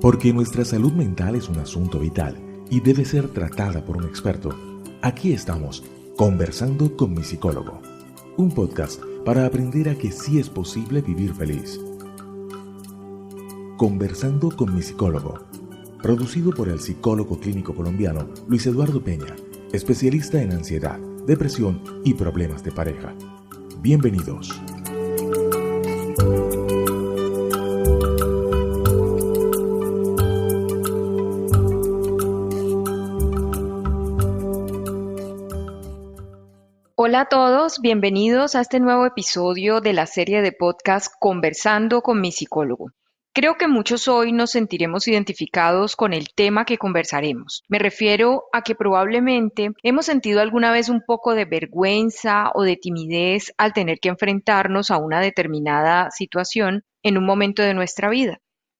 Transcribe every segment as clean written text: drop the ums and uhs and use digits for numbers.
Porque nuestra salud mental es un asunto vital y debe ser tratada por un experto. Aquí estamos, Conversando con mi psicólogo. Un podcast para aprender a que sí es posible vivir feliz. Conversando con mi psicólogo. Producido por el psicólogo clínico colombiano Luis Eduardo Peña, especialista en ansiedad, depresión y problemas de pareja. Bienvenidos. Hola a todos, bienvenidos a este nuevo episodio de la serie de podcast Conversando con mi psicólogo. Creo que muchos hoy nos sentiremos identificados con el tema que conversaremos. Me refiero a que probablemente hemos sentido alguna vez un poco de vergüenza o de timidez al tener que enfrentarnos a una determinada situación en un momento de nuestra vida.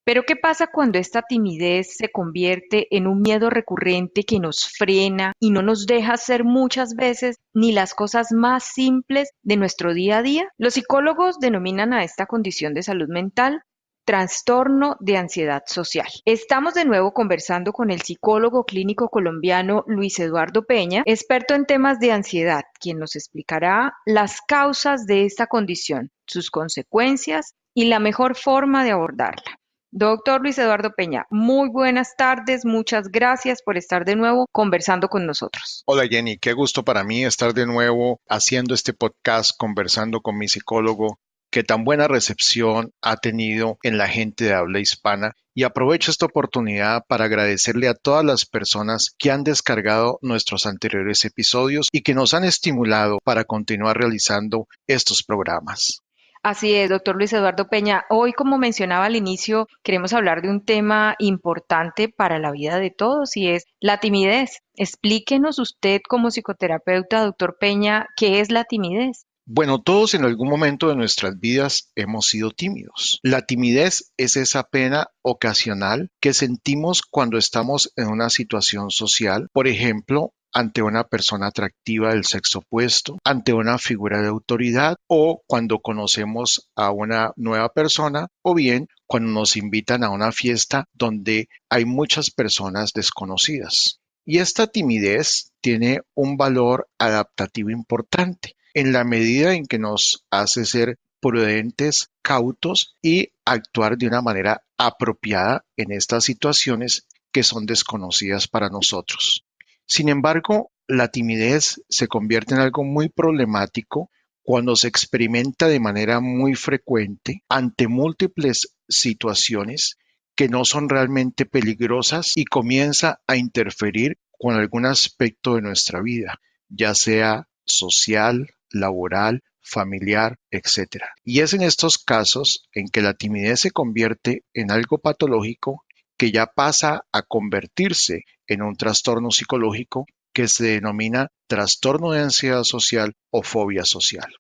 Pero ¿qué pasa cuando esta timidez se convierte en un miedo recurrente que nos frena y no nos deja hacer muchas veces ni las cosas más simples de nuestro día a día? Los psicólogos denominan a esta condición de salud mental trastorno de ansiedad social. Estamos de nuevo conversando con el psicólogo clínico colombiano Luis Eduardo Peña, experto en temas de ansiedad, quien nos explicará las causas de esta condición, sus consecuencias y la mejor forma de abordarla. Doctor Luis Eduardo Peña, muy buenas tardes, muchas gracias por estar de nuevo conversando con nosotros. Hola Jenny, qué gusto para mí estar de nuevo haciendo este podcast conversando con mi psicólogo, que tan buena recepción ha tenido en la gente de habla hispana. Y aprovecho esta oportunidad para agradecerle a todas las personas que han descargado nuestros anteriores episodios y que nos han estimulado para continuar realizando estos programas. Así es, doctor Luis Eduardo Peña. Hoy, como mencionaba al inicio, queremos hablar de un tema importante para la vida de todos y es la timidez. Explíquenos usted como psicoterapeuta, doctor Peña, ¿qué es la timidez? Bueno, todos en algún momento de nuestras vidas hemos sido tímidos. La timidez es esa pena ocasional que sentimos cuando estamos en una situación social, por ejemplo, ante una persona atractiva del sexo opuesto, ante una figura de autoridad o cuando conocemos a una nueva persona o bien cuando nos invitan a una fiesta donde hay muchas personas desconocidas. Y esta timidez tiene un valor adaptativo importante en la medida en que nos hace ser prudentes, cautos y actuar de una manera apropiada en estas situaciones que son desconocidas para nosotros. Sin embargo, la timidez se convierte en algo muy problemático cuando se experimenta de manera muy frecuente ante múltiples situaciones que no son realmente peligrosas y comienza a interferir con algún aspecto de nuestra vida, ya sea social, laboral, familiar, etc. Y es en estos casos en que la timidez se convierte en algo patológico que ya pasa a convertirse en un trastorno psicológico que se denomina trastorno de ansiedad social o fobia social.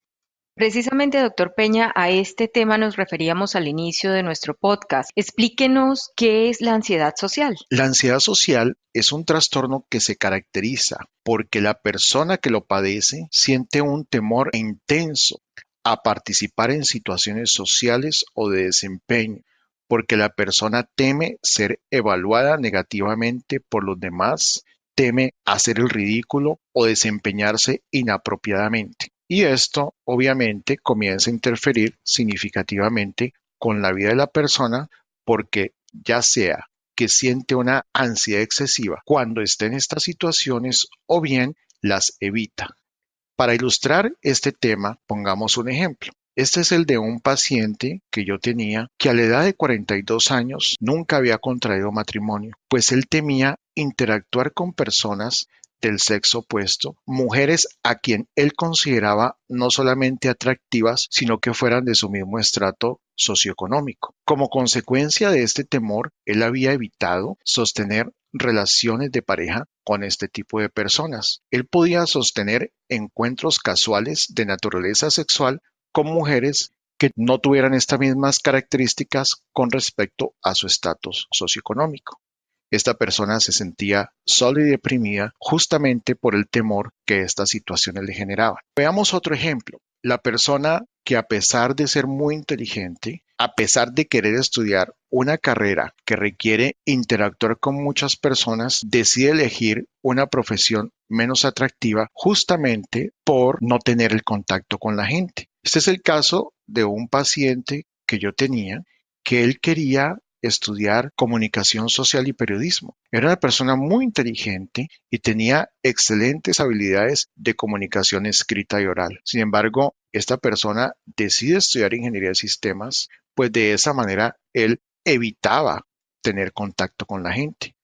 Precisamente, doctor Peña, a este tema nos referíamos al inicio de nuestro podcast. Explíquenos qué es la ansiedad social. La ansiedad social es un trastorno que se caracteriza porque la persona que lo padece siente un temor intenso a participar en situaciones sociales o de desempeño, porque la persona teme ser evaluada negativamente por los demás, teme hacer el ridículo o desempeñarse inapropiadamente. Y esto obviamente comienza a interferir significativamente con la vida de la persona porque ya sea que siente una ansiedad excesiva cuando está en estas situaciones o bien las evita. Para ilustrar este tema, pongamos un ejemplo. Este es el de un paciente que yo tenía que a la edad de 42 años nunca había contraído matrimonio, pues él temía interactuar con personas del sexo opuesto, mujeres a quien él consideraba no solamente atractivas, sino que fueran de su mismo estrato socioeconómico. Como consecuencia de este temor, él había evitado sostener relaciones de pareja con este tipo de personas. Él podía sostener encuentros casuales de naturaleza sexual con mujeres que no tuvieran estas mismas características con respecto a su estatus socioeconómico. Esta persona se sentía sola y deprimida justamente por el temor que estas situaciones le generaban. Veamos otro ejemplo. La persona que a pesar de ser muy inteligente, a pesar de querer estudiar una carrera que requiere interactuar con muchas personas, decide elegir una profesión menos atractiva justamente por no tener el contacto con la gente. Este es el caso de un paciente que yo tenía, que él quería estudiar comunicación social y periodismo. Era una persona muy inteligente y tenía excelentes habilidades de comunicación escrita y oral. Sin embargo, esta persona decide estudiar ingeniería de sistemas, pues de esa manera él evitaba tener contacto con la gente.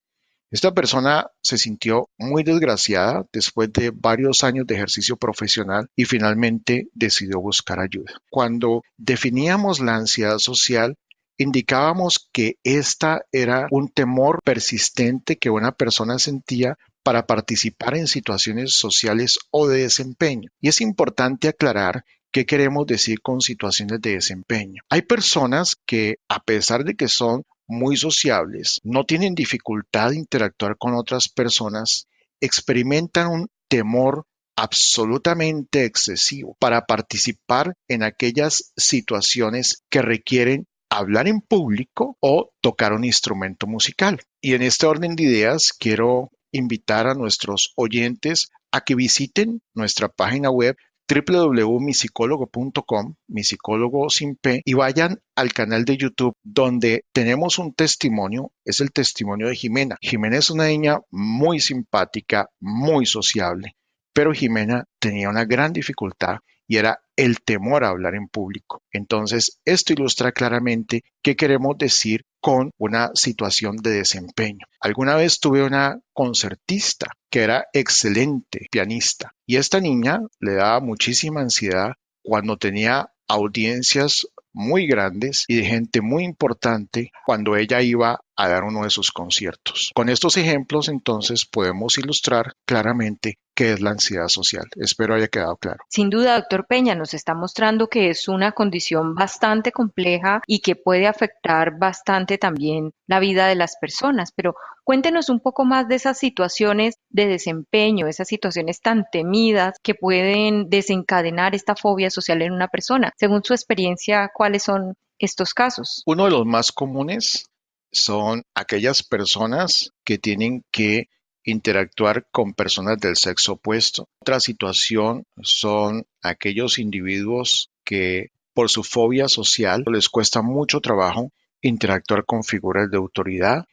Esta persona se sintió muy desgraciada después de varios años de ejercicio profesional y finalmente decidió buscar ayuda. Cuando definíamos la ansiedad social, indicábamos que esta era un temor persistente que una persona sentía para participar en situaciones sociales o de desempeño. Y es importante aclarar qué queremos decir con situaciones de desempeño. Hay personas que, a pesar de que son muy sociables, no tienen dificultad de interactuar con otras personas, experimentan un temor absolutamente excesivo para participar en aquellas situaciones que requieren hablar en público o tocar un instrumento musical. Y en este orden de ideas quiero invitar a nuestros oyentes a que visiten nuestra página web www.misicólogo.com, mi psicólogo sin P, y vayan al canal de YouTube donde tenemos un testimonio, es el testimonio de Jimena. Jimena es una niña muy simpática, muy sociable, pero Jimena tenía una gran dificultad y era el temor a hablar en público. Entonces, esto ilustra claramente qué queremos decir con una situación de desempeño. Alguna vez tuve una concertista que era excelente pianista y esta niña le daba muchísima ansiedad cuando tenía audiencias muy grandes y de gente muy importante cuando ella iba a dar uno de sus conciertos. Con estos ejemplos, entonces, podemos ilustrar claramente qué es la ansiedad social. Espero haya quedado claro. Sin duda, doctor Peña, nos está mostrando que es una condición bastante compleja y que puede afectar bastante también la vida de las personas. Pero cuéntenos un poco más de esas situaciones de desempeño, esas situaciones tan temidas que pueden desencadenar esta fobia social en una persona. Según su experiencia, ¿cuáles son estos casos? Uno de los más comunes son aquellas personas que tienen que interactuar con personas del sexo opuesto. Otra situación son aquellos individuos que por su fobia social les cuesta mucho trabajo interactuar con figuras de autoridad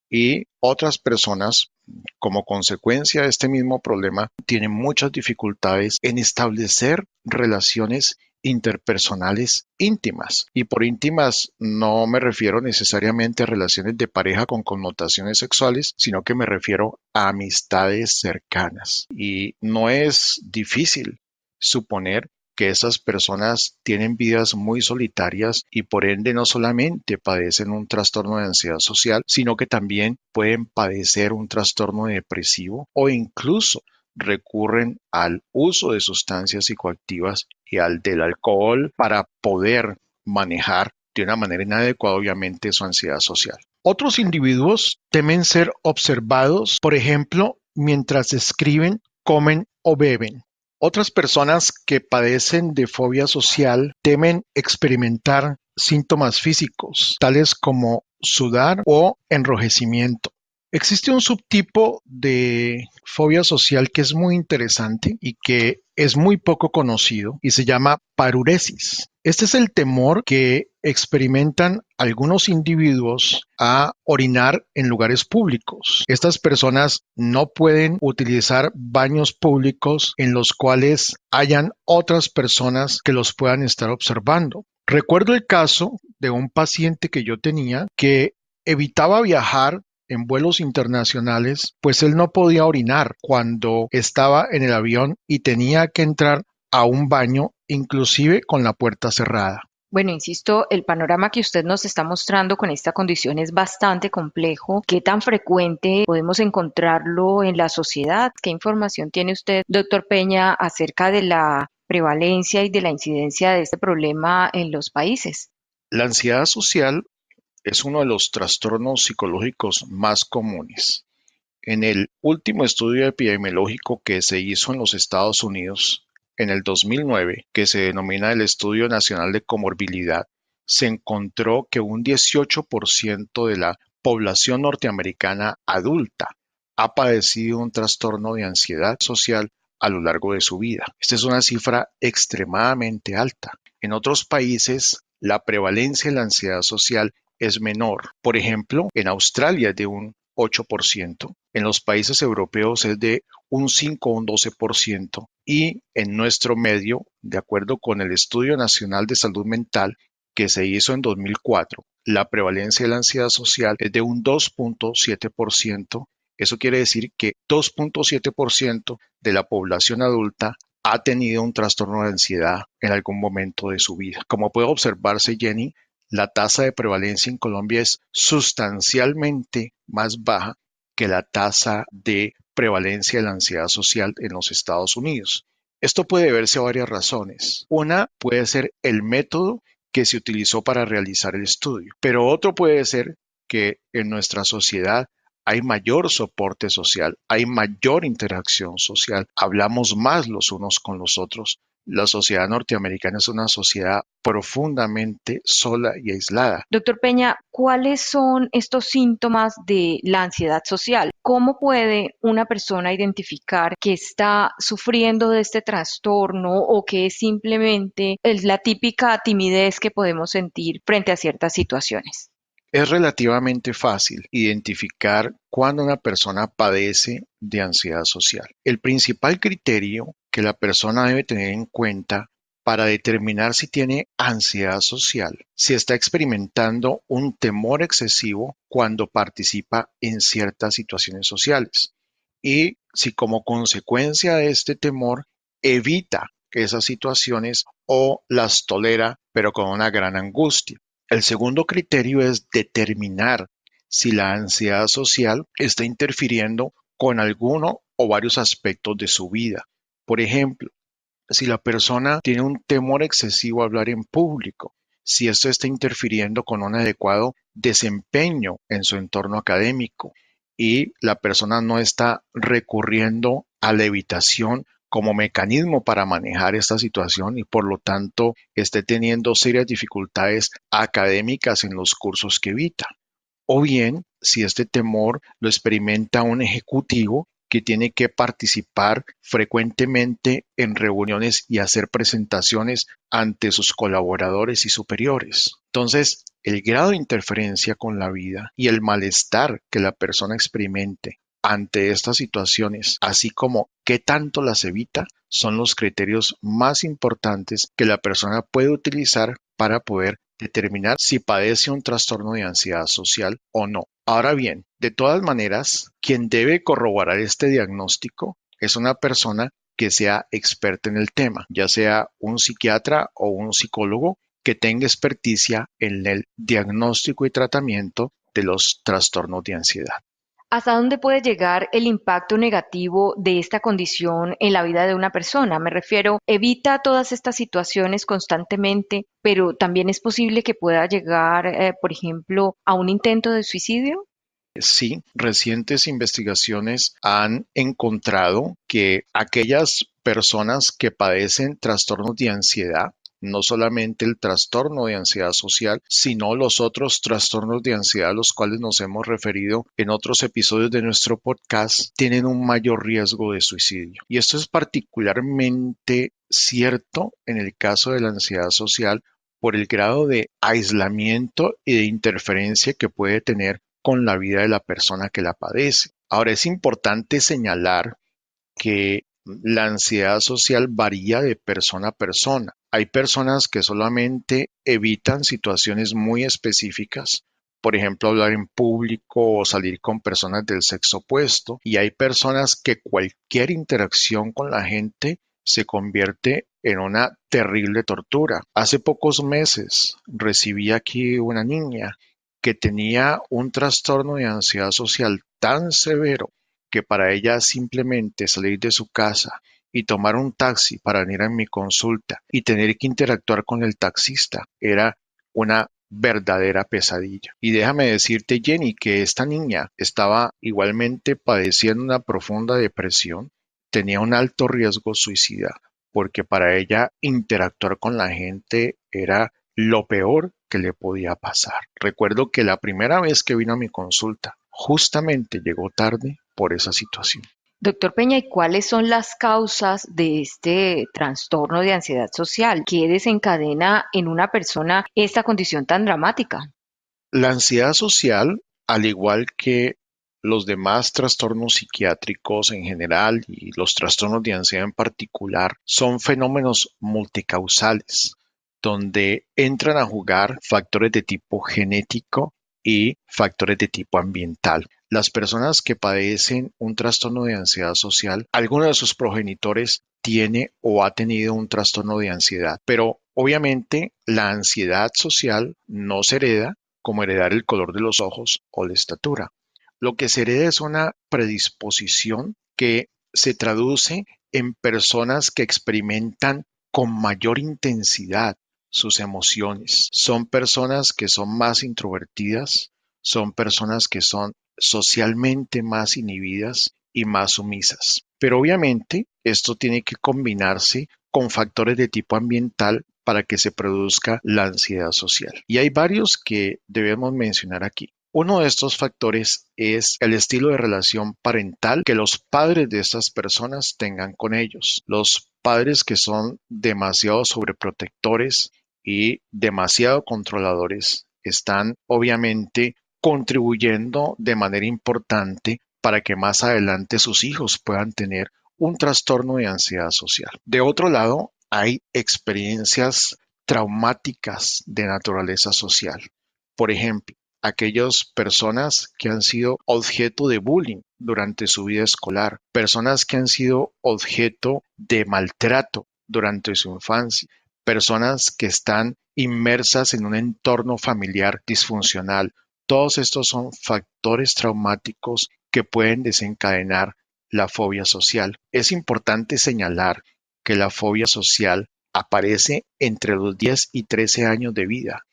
y otras personas como consecuencia de este mismo problema tienen muchas dificultades en establecer relaciones interpersonales íntimas. Y por íntimas no me refiero necesariamente a relaciones de pareja con connotaciones sexuales, sino que me refiero a amistades cercanas. Y no es difícil suponer que esas personas tienen vidas muy solitarias y por ende no solamente padecen un trastorno de ansiedad social, sino que también pueden padecer un trastorno depresivo o incluso recurren al uso de sustancias psicoactivas y al del alcohol para poder manejar de una manera inadecuada, obviamente, su ansiedad social. Otros individuos temen ser observados, por ejemplo, mientras escriben, comen o beben. Otras personas que padecen de fobia social temen experimentar síntomas físicos, tales como sudar o enrojecimiento. Existe un subtipo de fobia social que es muy interesante y que es muy poco conocido y se llama paruresis. Este es el temor que experimentan algunos individuos a orinar en lugares públicos. Estas personas no pueden utilizar baños públicos en los cuales hayan otras personas que los puedan estar observando. Recuerdo el caso de un paciente que yo tenía que evitaba viajar en vuelos internacionales, pues él no podía orinar cuando estaba en el avión y tenía que entrar a un baño, inclusive con la puerta cerrada. Bueno, insisto, el panorama que usted nos está mostrando con esta condición es bastante complejo. ¿Qué tan frecuente podemos encontrarlo en la sociedad? ¿Qué información tiene usted, doctor Peña, acerca de la prevalencia y de la incidencia de este problema en los países? La ansiedad social es uno de los trastornos psicológicos más comunes. En el último estudio epidemiológico que se hizo en los Estados Unidos, en el 2009, que se denomina el Estudio Nacional de Comorbilidad, se encontró que un 18% de la población norteamericana adulta ha padecido un trastorno de ansiedad social a lo largo de su vida. Esta es una cifra extremadamente alta. En otros países, la prevalencia de la ansiedad social es menor. Por ejemplo, en Australia es de un 8%, en los países europeos es de un 5 o un 12%, y en nuestro medio, de acuerdo con el Estudio Nacional de Salud Mental que se hizo en 2004, la prevalencia de la ansiedad social es de un 2.7%. Eso quiere decir que 2.7% de la población adulta ha tenido un trastorno de ansiedad en algún momento de su vida. Como puede observarse, Jenny, la tasa de prevalencia en Colombia es sustancialmente más baja que la tasa de prevalencia de la ansiedad social en los Estados Unidos. Esto puede deberse a varias razones. Una puede ser el método que se utilizó para realizar el estudio, pero otro puede ser que en nuestra sociedad hay mayor soporte social, hay mayor interacción social, hablamos más los unos con los otros. La sociedad norteamericana es una sociedad profundamente sola y aislada. Doctor Peña, ¿cuáles son estos síntomas de la ansiedad social? ¿Cómo puede una persona identificar que está sufriendo de este trastorno o que es simplemente la típica timidez que podemos sentir frente a ciertas situaciones? Es relativamente fácil identificar cuando una persona padece de ansiedad social. El principal criterio que la persona debe tener en cuenta para determinar si tiene ansiedad social, si está experimentando un temor excesivo cuando participa en ciertas situaciones sociales y si como consecuencia de este temor evita esas situaciones o las tolera pero con una gran angustia. El segundo criterio es determinar si la ansiedad social está interfiriendo con alguno o varios aspectos de su vida. Por ejemplo, si la persona tiene un temor excesivo a hablar en público, si esto está interfiriendo con un adecuado desempeño en su entorno académico y la persona no está recurriendo a la evitación como mecanismo para manejar esta situación y por lo tanto esté teniendo serias dificultades académicas en los cursos que evita. O bien, si este temor lo experimenta un ejecutivo que tiene que participar frecuentemente en reuniones y hacer presentaciones ante sus colaboradores y superiores. Entonces, el grado de interferencia con la vida y el malestar que la persona experimente ante estas situaciones, así como qué tanto las evita, son los criterios más importantes que la persona puede utilizar para poder determinar si padece un trastorno de ansiedad social o no. Ahora bien, de todas maneras, quien debe corroborar este diagnóstico es una persona que sea experta en el tema, ya sea un psiquiatra o un psicólogo que tenga experticia en el diagnóstico y tratamiento de los trastornos de ansiedad. ¿Hasta dónde puede llegar el impacto negativo de esta condición en la vida de una persona? Me refiero, evita todas estas situaciones constantemente, pero también es posible que pueda llegar, por ejemplo, a un intento de suicidio. Sí, recientes investigaciones han encontrado que aquellas personas que padecen trastornos de ansiedad, no solamente el trastorno de ansiedad social, sino los otros trastornos de ansiedad a los cuales nos hemos referido en otros episodios de nuestro podcast, tienen un mayor riesgo de suicidio. Y esto es particularmente cierto en el caso de la ansiedad social por el grado de aislamiento y de interferencia que puede tener con la vida de la persona que la padece. Ahora, es importante señalar que la ansiedad social varía de persona a persona. Hay personas que solamente evitan situaciones muy específicas, por ejemplo, hablar en público o salir con personas del sexo opuesto, y hay personas que cualquier interacción con la gente se convierte en una terrible tortura. Hace pocos meses recibí aquí una niña que tenía un trastorno de ansiedad social tan severo que para ella simplemente salir de su casa y tomar un taxi para venir a mi consulta y tener que interactuar con el taxista era una verdadera pesadilla. Y déjame decirte, Jenny, que esta niña estaba igualmente padeciendo una profunda depresión, tenía un alto riesgo suicida, porque para ella interactuar con la gente era lo peor que le podía pasar. Recuerdo que la primera vez que vino a mi consulta, justamente llegó tarde por esa situación. Doctor Peña, ¿y cuáles son las causas de este trastorno de ansiedad social que desencadena en una persona esta condición tan dramática? La ansiedad social, al igual que los demás trastornos psiquiátricos en general y los trastornos de ansiedad en particular, son fenómenos multicausales, donde entran a jugar factores de tipo genético y factores de tipo ambiental. Las personas que padecen un trastorno de ansiedad social, alguno de sus progenitores tiene o ha tenido un trastorno de ansiedad, pero obviamente la ansiedad social no se hereda como heredar el color de los ojos o la estatura. Lo que se hereda es una predisposición que se traduce en personas que experimentan con mayor intensidad sus emociones. Son personas que son más introvertidas, son personas que son socialmente más inhibidas y más sumisas. Pero obviamente esto tiene que combinarse con factores de tipo ambiental para que se produzca la ansiedad social. Y hay varios que debemos mencionar aquí. Uno de estos factores es el estilo de relación parental que los padres de estas personas tengan con ellos. Los padres que son demasiado sobreprotectores y demasiado controladores están obviamente contribuyendo de manera importante para que más adelante sus hijos puedan tener un trastorno de ansiedad social. De otro lado, hay experiencias traumáticas de naturaleza social. Por ejemplo, aquellas personas que han sido objeto de bullying durante su vida escolar, personas que han sido objeto de maltrato durante su infancia, personas que están inmersas en un entorno familiar disfuncional. Todos estos son factores traumáticos que pueden desencadenar la fobia social. Es importante señalar que la fobia social aparece entre los 10 y 13 años de vida.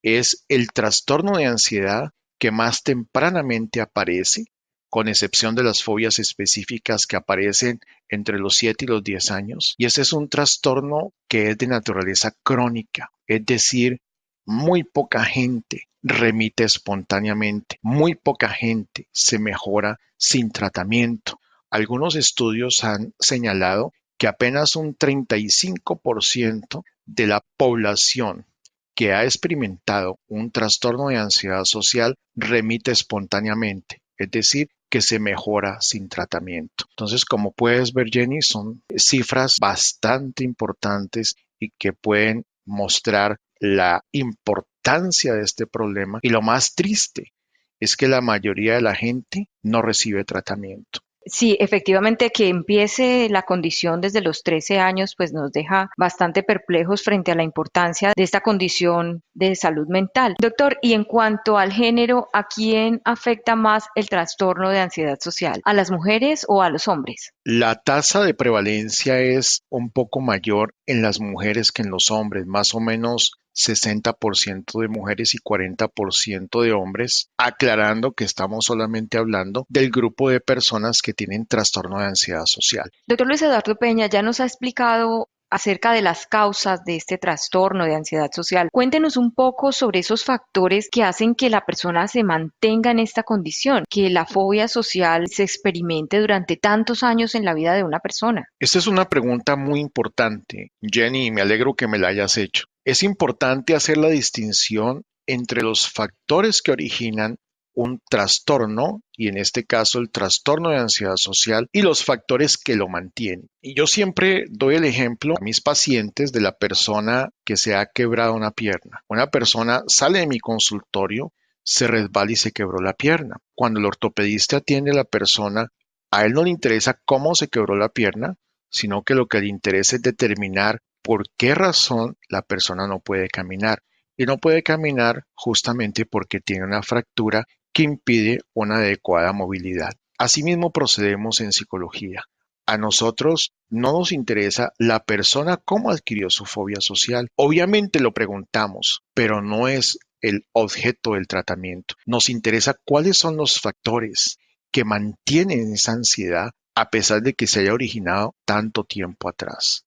Es el trastorno de ansiedad que más tempranamente aparece, con excepción de las fobias específicas que aparecen entre los 7 y los 10 años. Y ese es un trastorno que es de naturaleza crónica, es decir, muy poca gente remite espontáneamente, muy poca gente se mejora sin tratamiento. Algunos estudios han señalado que apenas un 35% de la población que ha experimentado un trastorno de ansiedad social remite espontáneamente, es decir, que se mejora sin tratamiento. Entonces, como puedes ver, Jenny, son cifras bastante importantes y que pueden mostrar la importancia de este problema. Y lo más triste es que la mayoría de la gente no recibe tratamiento. Sí, efectivamente, que empiece la condición desde los 13 años, pues nos deja bastante perplejos frente a la importancia de esta condición de salud mental. Doctor, y en cuanto al género, ¿a quién afecta más el trastorno de ansiedad social? ¿A las mujeres o a los hombres? La tasa de prevalencia es un poco mayor en las mujeres que en los hombres, más o menos 60% de mujeres y 40% de hombres, aclarando que estamos solamente hablando del grupo de personas que tienen trastorno de ansiedad social. Doctor Luis Eduardo Peña ya nos ha explicado acerca de las causas de este trastorno de ansiedad social. Cuéntenos un poco sobre esos factores que hacen que la persona se mantenga en esta condición, que la fobia social se experimente durante tantos años en la vida de una persona. Esta es una pregunta muy importante, Jenny, y me alegro que me la hayas hecho. Es importante hacer la distinción entre los factores que originan un trastorno, y en este caso el trastorno de ansiedad social, y los factores que lo mantienen. Y yo siempre doy el ejemplo a mis pacientes de la persona que se ha quebrado una pierna. Una persona sale de mi consultorio, se resbala y se quebró la pierna. Cuando el ortopedista atiende a la persona, a él no le interesa cómo se quebró la pierna, sino que lo que le interesa es determinar por qué razón la persona no puede caminar. Y no puede caminar justamente porque tiene una fractura que impide una adecuada movilidad. Asimismo procedemos en psicología. A nosotros no nos interesa la persona cómo adquirió su fobia social. Obviamente lo preguntamos, pero no es el objeto del tratamiento. Nos interesa cuáles son los factores que mantienen esa ansiedad a pesar de que se haya originado tanto tiempo atrás.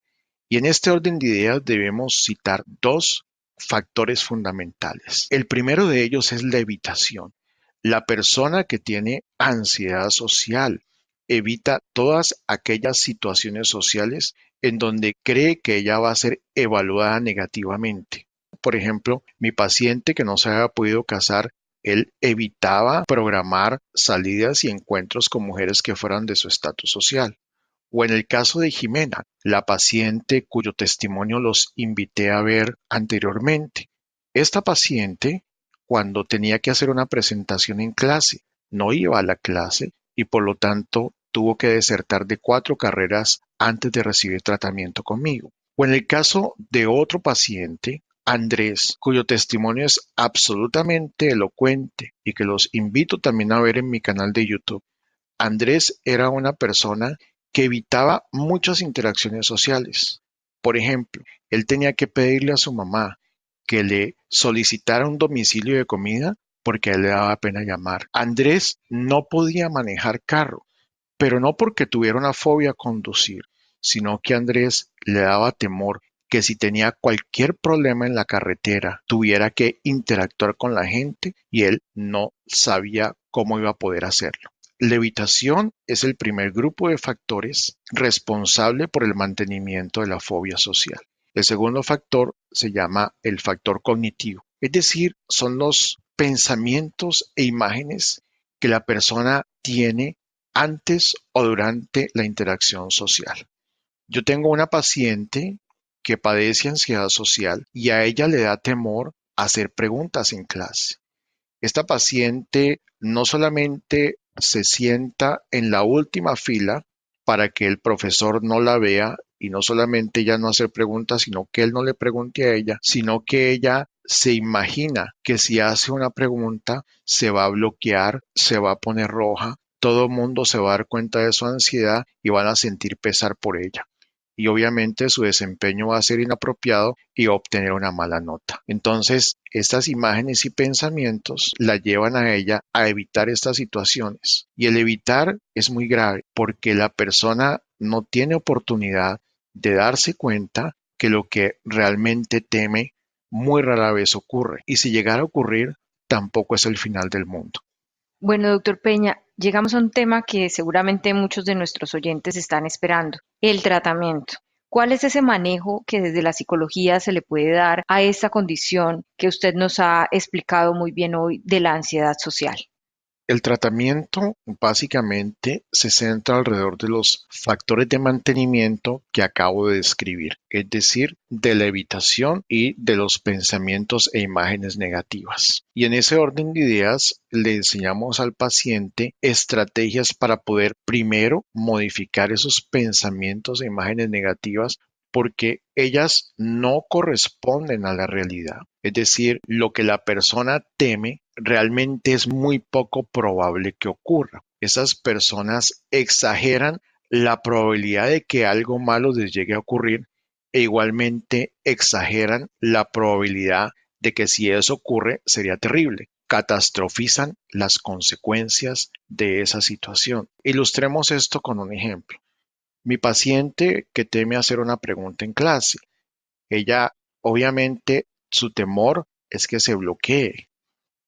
Y en este orden de ideas debemos citar dos factores fundamentales. El primero de ellos es la evitación. La persona que tiene ansiedad social evita todas aquellas situaciones sociales en donde cree que ella va a ser evaluada negativamente. Por ejemplo, mi paciente que no se había podido casar, él evitaba programar salidas y encuentros con mujeres que fueran de su estatus social. O en el caso de Jimena, la paciente cuyo testimonio los invité a ver anteriormente. Esta paciente, cuando tenía que hacer una presentación en clase, no iba a la clase y por lo tanto tuvo que desertar de 4 carreras antes de recibir tratamiento conmigo. O en el caso de otro paciente, Andrés, cuyo testimonio es absolutamente elocuente y que los invito también a ver en mi canal de YouTube. Andrés era una persona que evitaba muchas interacciones sociales. Por ejemplo, él tenía que pedirle a su mamá que le solicitara un domicilio de comida porque a él le daba pena llamar. Andrés no podía manejar carro, pero no porque tuviera una fobia a conducir, sino que a Andrés le daba temor que si tenía cualquier problema en la carretera, tuviera que interactuar con la gente y él no sabía cómo iba a poder hacerlo. La evitación es el primer grupo de factores responsable por el mantenimiento de la fobia social. El segundo factor se llama el factor cognitivo, es decir, son los pensamientos e imágenes que la persona tiene antes o durante la interacción social. Yo tengo una paciente que padece ansiedad social y a ella le da temor hacer preguntas en clase. Esta paciente no solamente se sienta en la última fila para que el profesor no la vea y no solamente ella no hacer preguntas, sino que él no le pregunte a ella, sino que ella se imagina que si hace una pregunta se va a bloquear, se va a poner roja, todo el mundo se va a dar cuenta de su ansiedad y van a sentir pesar por ella. Y obviamente su desempeño va a ser inapropiado y va a obtener una mala nota. Entonces, estas imágenes y pensamientos la llevan a ella a evitar estas situaciones. Y el evitar es muy grave porque la persona no tiene oportunidad de darse cuenta que lo que realmente teme muy rara vez ocurre. Y si llegara a ocurrir, tampoco es el final del mundo. Bueno, doctor Peña, llegamos a un tema que seguramente muchos de nuestros oyentes están esperando, el tratamiento. ¿Cuál es ese manejo que desde la psicología se le puede dar a esta condición que usted nos ha explicado muy bien hoy de la ansiedad social? El tratamiento básicamente se centra alrededor de los factores de mantenimiento que acabo de describir, es decir, de la evitación y de los pensamientos e imágenes negativas. Y en ese orden de ideas le enseñamos al paciente estrategias para poder primero modificar esos pensamientos e imágenes negativas porque ellas no corresponden a la realidad. Es decir, lo que la persona teme realmente es muy poco probable que ocurra. Esas personas exageran la probabilidad de que algo malo les llegue a ocurrir e igualmente exageran la probabilidad de que si eso ocurre sería terrible. Catastrofizan las consecuencias de esa situación. Ilustremos esto con un ejemplo. Mi paciente que teme hacer una pregunta en clase, ella obviamente su temor es que se bloquee.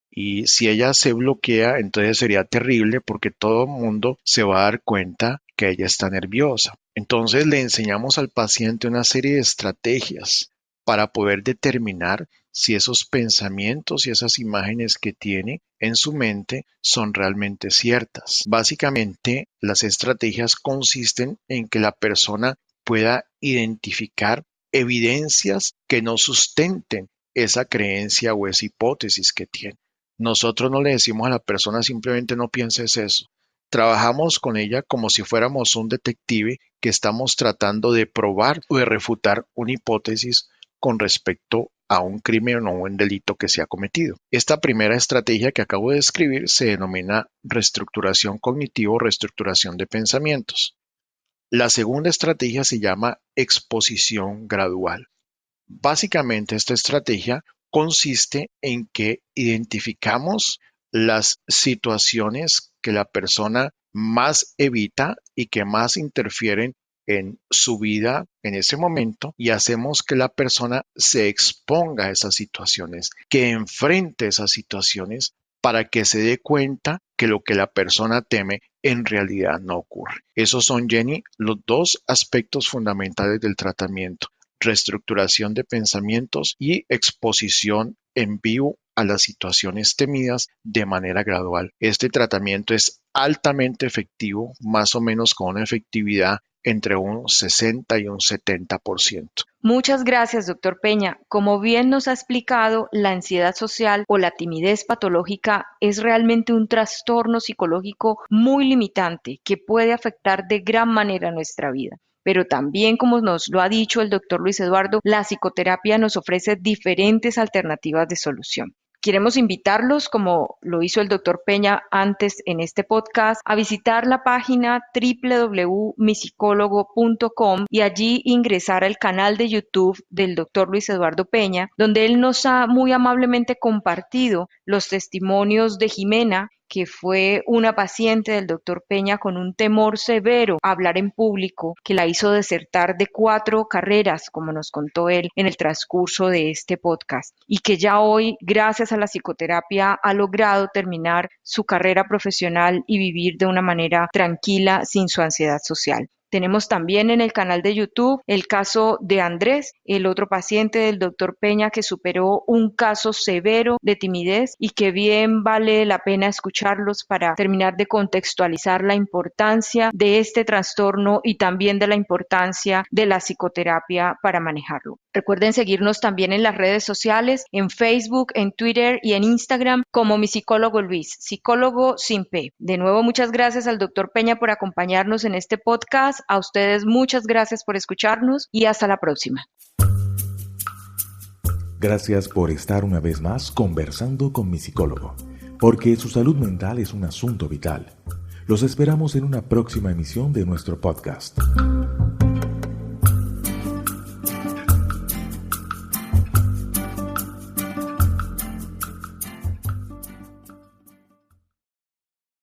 Y si ella se bloquea, entonces sería terrible porque todo el mundo se va a dar cuenta que ella está nerviosa. Entonces le enseñamos al paciente una serie de estrategias para poder determinar si esos pensamientos y esas imágenes que tiene en su mente son realmente ciertas. Básicamente, las estrategias consisten en que la persona pueda identificar evidencias que no sustenten esa creencia o esa hipótesis que tiene. Nosotros no le decimos a la persona simplemente no pienses eso. Trabajamos con ella como si fuéramos un detective que estamos tratando de probar o de refutar una hipótesis con respecto a un crimen o un delito que se ha cometido. Esta primera estrategia que acabo de describir se denomina reestructuración cognitivo o reestructuración de pensamientos. La segunda estrategia se llama exposición gradual. Básicamente, esta estrategia consiste en que identificamos las situaciones que la persona más evita y que más interfieren en su vida en ese momento y hacemos que la persona se exponga a esas situaciones, que enfrente esas situaciones para que se dé cuenta que lo que la persona teme en realidad no ocurre. Esos son, Jenny, los dos aspectos fundamentales del tratamiento: reestructuración de pensamientos y exposición en vivo a las situaciones temidas de manera gradual. Este tratamiento es altamente efectivo, más o menos con una efectividad entre un 60 y un 70%. Muchas gracias, doctor Peña. Como bien nos ha explicado, la ansiedad social o la timidez patológica es realmente un trastorno psicológico muy limitante que puede afectar de gran manera nuestra vida. Pero también, como nos lo ha dicho el doctor Luis Eduardo, la psicoterapia nos ofrece diferentes alternativas de solución. Queremos invitarlos, como lo hizo el doctor Peña antes en este podcast, a visitar la página www.misicólogo.com y allí ingresar al canal de YouTube del doctor Luis Eduardo Peña, donde él nos ha muy amablemente compartido los testimonios de Jimena, que fue una paciente del doctor Peña con un temor severo a hablar en público, que la hizo desertar de 4 carreras, como nos contó él en el transcurso de este podcast, y que ya hoy, gracias a la psicoterapia, ha logrado terminar su carrera profesional y vivir de una manera tranquila sin su ansiedad social. Tenemos también en el canal de YouTube el caso de Andrés, el otro paciente del doctor Peña que superó un caso severo de timidez y que bien vale la pena escucharlos para terminar de contextualizar la importancia de este trastorno y también de la importancia de la psicoterapia para manejarlo. Recuerden seguirnos también en las redes sociales, en Facebook, en Twitter y en Instagram como Mi Psicólogo Luis, psicólogo sin P. De nuevo, muchas gracias al doctor Peña por acompañarnos en este podcast. A ustedes muchas gracias por escucharnos y hasta la próxima. Gracias por estar una vez más conversando con mi psicólogo, porque su salud mental es un asunto vital. Los esperamos en una próxima emisión de nuestro podcast.